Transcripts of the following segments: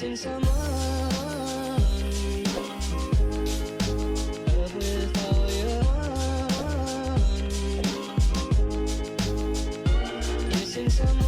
missing someone. Love with all your heart. Missing someone.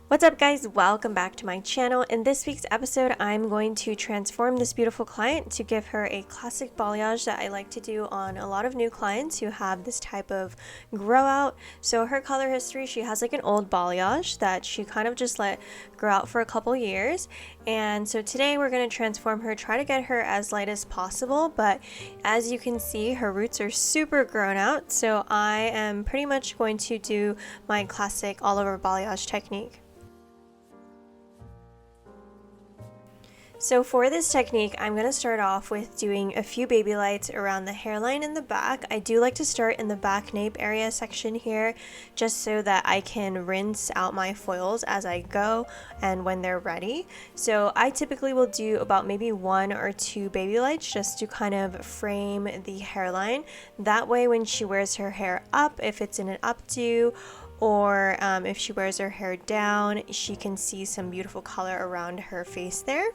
What's up guys, welcome back to my channel. In this week's episode, I'm going to transform this beautiful client to give her a classic balayage that I like to do on a lot of new clients who have this type of grow out. So her color history, she has like an old balayage that she kind of just let grow out for a couple years. And so today we're going to transform her, try to get her as light as possible. But as you can see, her roots are super grown out. So I am pretty much going to do my classic all over balayage technique. So for this technique, I'm going to start off with doing a few baby lights around the hairline in the back. I do like to start in the back nape area section here, just so that I can rinse out my foils as I go and when they're ready. So I typically will do about maybe 1 or 2 baby lights just to kind of frame the hairline. That way when she wears her hair up, if it's in an updo, or if she wears her hair down, she can see some beautiful color around her face there.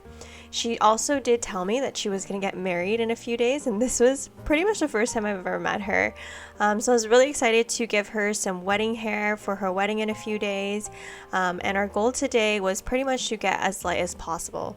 She also did tell me that she was going to get married in a few days, and this was pretty much the first time I've ever met her. So I was really excited to give her some wedding hair for her wedding in a few days, and our goal today was pretty much to get as light as possible.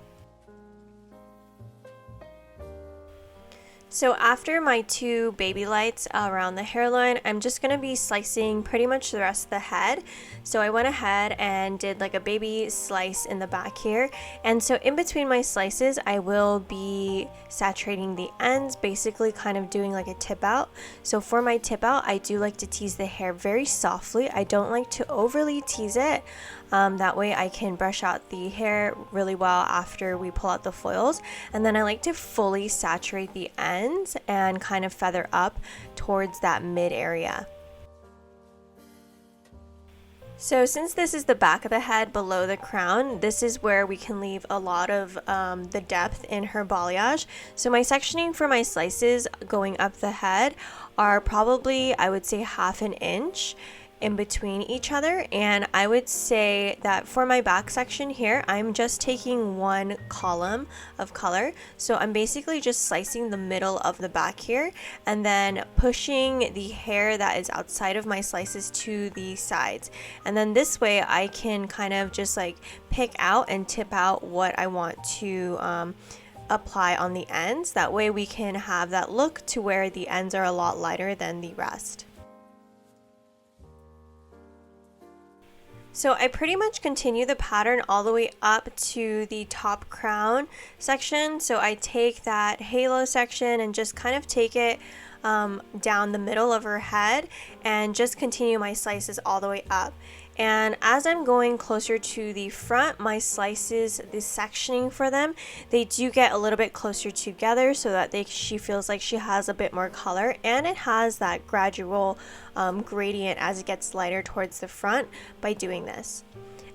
So after my 2 baby lights around the hairline, I'm just going to be slicing pretty much the rest of the head. So I went ahead and did like a baby slice in the back here. And so in between my slices, I will be saturating the ends, basically kind of doing like a tip out. So for my tip out, I do like to tease the hair very softly. I don't like to overly tease it. That way I can brush out the hair really well after we pull out the foils. And then I like to fully saturate the ends and kind of feather up towards that mid area. So since this is the back of the head below the crown, this is where we can leave a lot of the depth in her balayage. So my sectioning for my slices going up the head are probably, I would say, 1/2 inch in between each other. And I would say that for my back section here, I'm just taking 1 column of color. So I'm basically just slicing the middle of the back here and then pushing the hair that is outside of my slices to the sides. And then this way I can kind of just like pick out and tip out what I want to apply on the ends. That way we can have that look to where the ends are a lot lighter than the rest. So I pretty much continue the pattern all the way up to the top crown section. So I take that halo section and just kind of take it down the middle of her head and just continue my slices all the way up. And as I'm going closer to the front, my slices, the sectioning for them, they do get a little bit closer together so that she feels like she has a bit more color, and it has that gradual gradient as it gets lighter towards the front by doing this.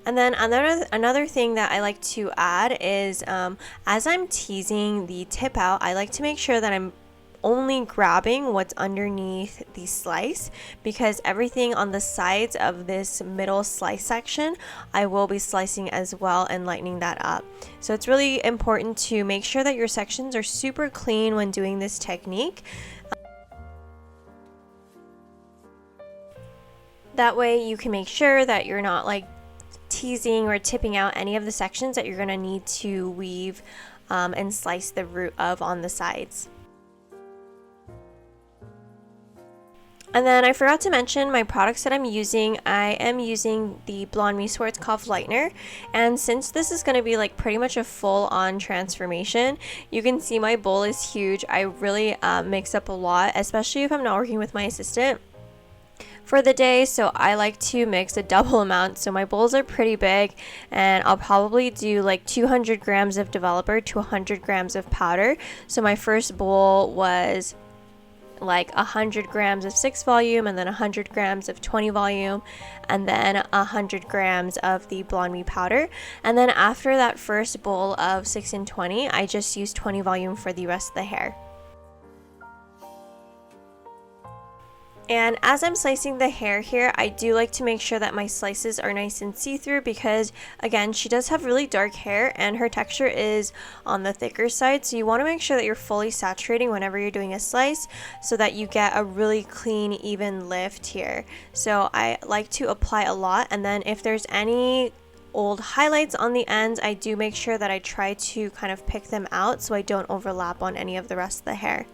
And then another thing that I like to add is as I'm teasing the tip out, I like to make sure that I'm only grabbing what's underneath the slice, because everything on the sides of this middle slice section I will be slicing as well and lightening that up. So it's really important to make sure that your sections are super clean when doing this technique. That way you can make sure that you're not like teasing or tipping out any of the sections that you're going to need to weave and slice the root of on the sides. And then I forgot to mention my products that I'm using. I am using the Blonde Me Schwarzkopf Lightener, and since this is going to be like pretty much a full-on transformation, you can see my bowl is huge. I really mix up a lot, especially if I'm not working with my assistant for the day, so I like to mix a double amount. So my bowls are pretty big, and I'll probably do like 200 grams of developer to 100 grams of powder. So my first bowl was like 100 grams of 6 volume, and then 100 grams of 20 volume, and then 100 grams of the Blonde Me powder. And then after that first bowl of 6 and 20, I just used 20 volume for the rest of the hair. And as I'm slicing the hair here, I do like to make sure that my slices are nice and see-through because, again, she does have really dark hair and her texture is on the thicker side. So you want to make sure that you're fully saturating whenever you're doing a slice so that you get a really clean, even lift here. So I like to apply a lot, and then if there's any old highlights on the ends, I do make sure that I try to kind of pick them out so I don't overlap on any of the rest of the hair.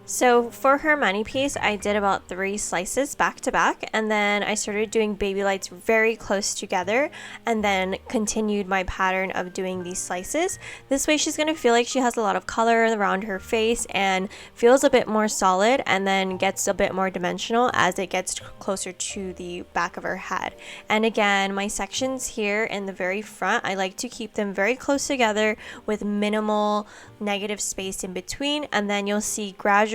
So for her mani piece, I did about 3 slices back to back, and then I started doing baby lights very close together and then continued my pattern of doing these slices. This way she's going to feel like she has a lot of color around her face and feels a bit more solid, and then gets a bit more dimensional as it gets closer to the back of her head. And again, my sections here in the very front, I like to keep them very close together with minimal negative space in between, and then you'll see gradually,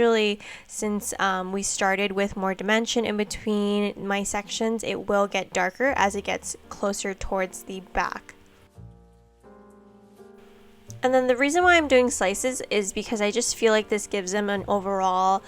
since we started with more dimension in between my sections, it will get darker as it gets closer towards the back. And then the reason why I'm doing slices is because I just feel like this gives them an overall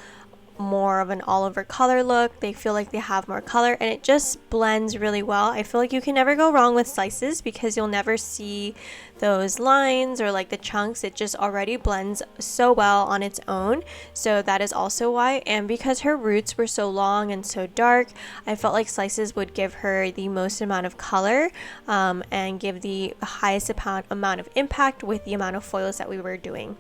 more of an all over color look. They feel like they have more color and it just blends really well. I feel like you can never go wrong with slices because you'll never see those lines or like the chunks. It just already blends so well on its own. So that is also why. And because her roots were so long and so dark, I felt like slices would give her the most amount of color and give the highest amount of impact with the amount of foils that we were doing.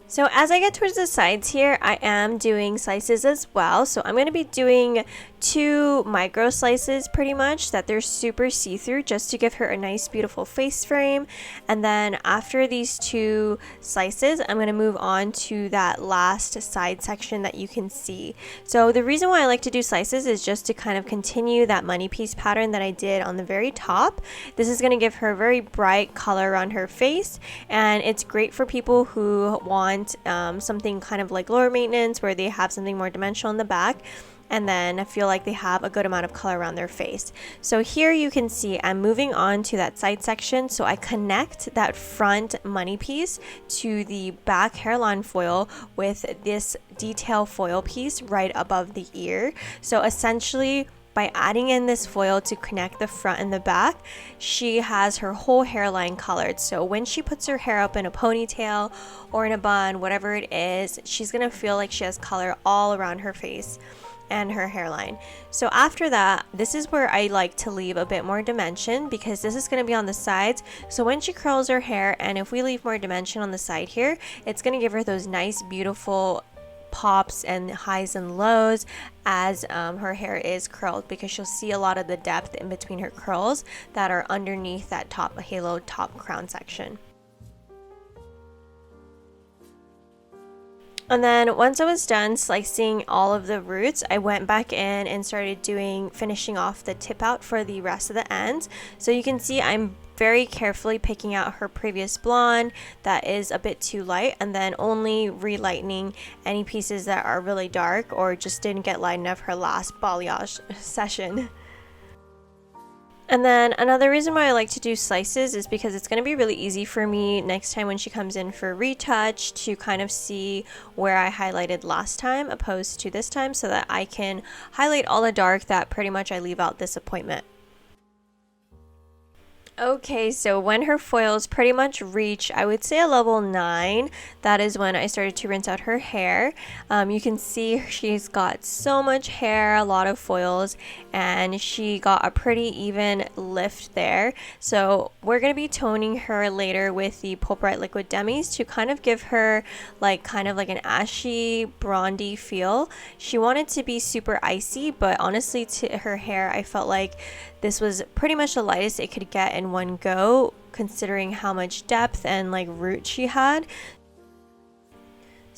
So as I get towards the sides here, I am doing slices as well. So I'm going to be doing 2 micro slices pretty much that they're super see-through just to give her a nice beautiful face frame. And then after these 2 slices, I'm going to move on to that last side section that you can see. So the reason why I like to do slices is just to kind of continue that money piece pattern that I did on the very top. This is going to give her a very bright color on her face, and it's great for people who want something kind of like lower maintenance where they have something more dimensional in the back and then feel like they have a good amount of color around their face. So here you can see I'm moving on to that side section, so I connect that front money piece to the back hairline foil with this detail foil piece right above the ear. So essentially, by adding in this foil to connect the front and the back, she has her whole hairline colored. So when she puts her hair up in a ponytail or in a bun, whatever it is, she's gonna feel like she has color all around her face and her hairline. So after that, this is where I like to leave a bit more dimension because this is going to be on the sides. So when she curls her hair, and if we leave more dimension on the side here, it's going to give her those nice beautiful pops and highs and lows as her hair is curled, because you'll see a lot of the depth in between her curls that are underneath that top halo top crown section. And then once I was done slicing all of the roots, I went back in and started finishing off the tip out for the rest of the ends. So you can see I'm very carefully picking out her previous blonde that is a bit too light, and then only relightening any pieces that are really dark or just didn't get light enough her last balayage session. And then another reason why I like to do slices is because it's going to be really easy for me next time when she comes in for retouch to kind of see where I highlighted last time opposed to this time, so that I can highlight all the dark that pretty much I leave out this appointment. Okay, so when her foils pretty much reach, I would say a level 9, that is when I started to rinse out her hair. You can see she's got so much hair, a lot of foils, and she got a pretty even lift there. So we're going to be toning her later with the Pulp Bright Liquid Demis to kind of give her kind of like an ashy, brondy feel. She wanted to be super icy, but honestly to her hair, I felt like this was pretty much the lightest it could get in one go, considering how much depth and root she had.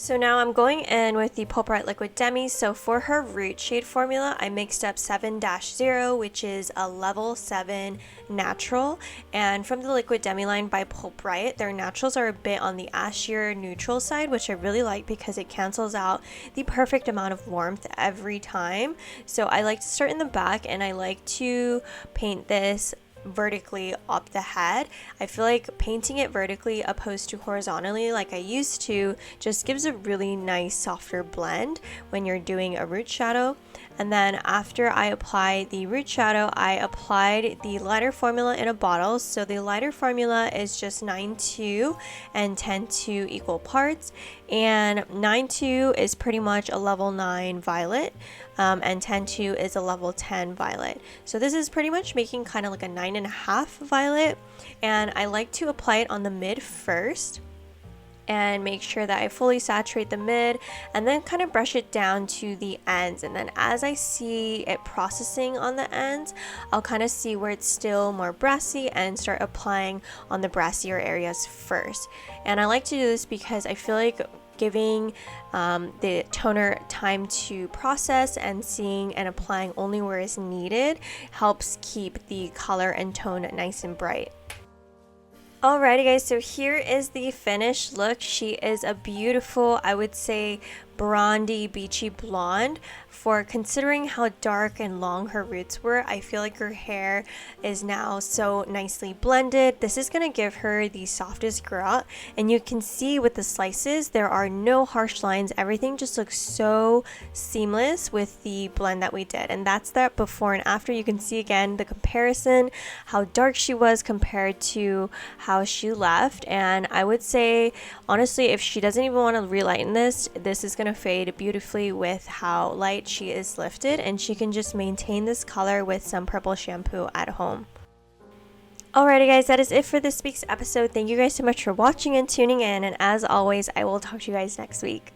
So now I'm going in with the Pulp Bright Liquid Demi. So for her root shade formula, I mixed up 7-0, which is a level 7 natural. And from the Liquid Demi line by Pulp Bright, their naturals are a bit on the ashier neutral side, which I really like because it cancels out the perfect amount of warmth every time. So I like to start in the back, and I like to paint this vertically up the head. I feel like painting it vertically opposed to horizontally like I used to just gives a really nice softer blend when you're doing a root shadow. And then after I apply the root shadow, I applied the lighter formula in a bottle. So the lighter formula is just 9-2 and 10-2 equal parts. And 9-2 is pretty much a level 9 violet, and 10-2 is a level 10 violet. So this is pretty much making kind of like a 9.5 violet. And I like to apply it on the mid first and make sure that I fully saturate the mid, and then kind of brush it down to the ends. And then as I see it processing on the ends, I'll kind of see where it's still more brassy and start applying on the brassier areas first. And I like to do this because I feel like giving the toner time to process and seeing and applying only where is needed helps keep the color and tone nice and bright. Alrighty guys, so here is the finished look. She is a beautiful, I would say, blondie, beachy blonde. For considering how dark and long her roots were, I feel like her hair is now so nicely blended. This is going to give her the softest grout, and you can see with the slices there are no harsh lines. Everything just looks so seamless with the blend that we did, and that's that before and after. You can see again the comparison, how dark she was compared to how she left. And I would say honestly, if she doesn't even want to relighten this is going to fade beautifully with how light she is lifted, and she can just maintain this color with some purple shampoo at home. Alrighty guys, that is it for this week's episode. Thank you guys so much for watching and tuning in, and as always, I will talk to you guys next week.